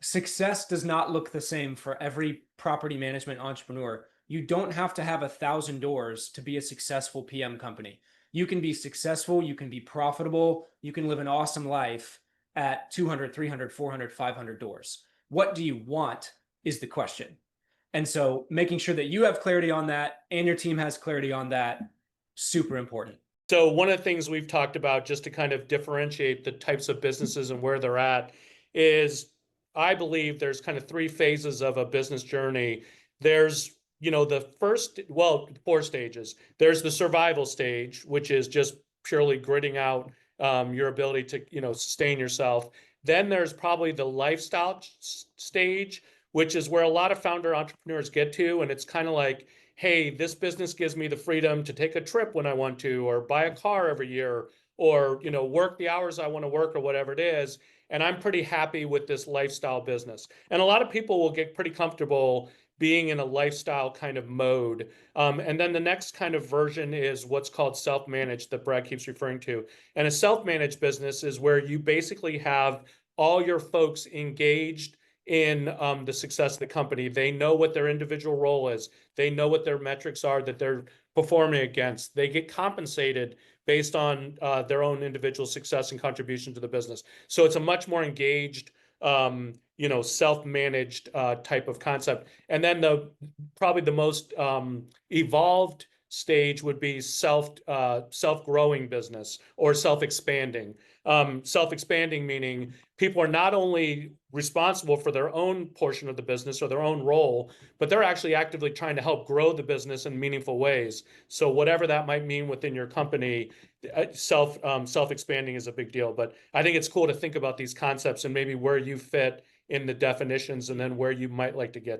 Success does not look the same for every property management entrepreneur. You don't have to have 1,000 doors to be a successful PM company. You can be successful, you can be profitable, you can live an awesome life at 200, 300, 400, 500 doors. What do you want is the question. And so making sure that you have clarity on that and your team has clarity on that, super important. So one of the things we've talked about just to kind of differentiate the types of businesses and where they're at is I believe there's kind of three phases of a business journey. There's, the first, well, four stages. There's the survival stage, which is just purely gritting out your ability to, sustain yourself. Then there's probably the lifestyle stage, which is where a lot of founder entrepreneurs get to. And it's kind of like, hey, this business gives me the freedom to take a trip when I want to, or buy a car every year, or, work the hours I want to work or whatever it is. And I'm pretty happy with this lifestyle business. And a lot of people will get pretty comfortable being in a lifestyle kind of mode. And then the next kind of version is what's called self-managed that Brad keeps referring to. And a self-managed business is where you basically have all your folks engaged in the success of the company. They know what their individual role is. They know what their metrics are that they're performing against. They get compensated based on their own individual success and contribution to the business. So it's a much more engaged, self-managed type of concept. And then probably the most evolved stage would be self-growing business or self-expanding. Self-expanding meaning people are not only responsible for their own portion of the business or their own role, but they're actually actively trying to help grow the business in meaningful ways. So whatever that might mean within your company, self-expanding is a big deal. But I think it's cool to think about these concepts and maybe where you fit in the definitions and then where you might like to get to.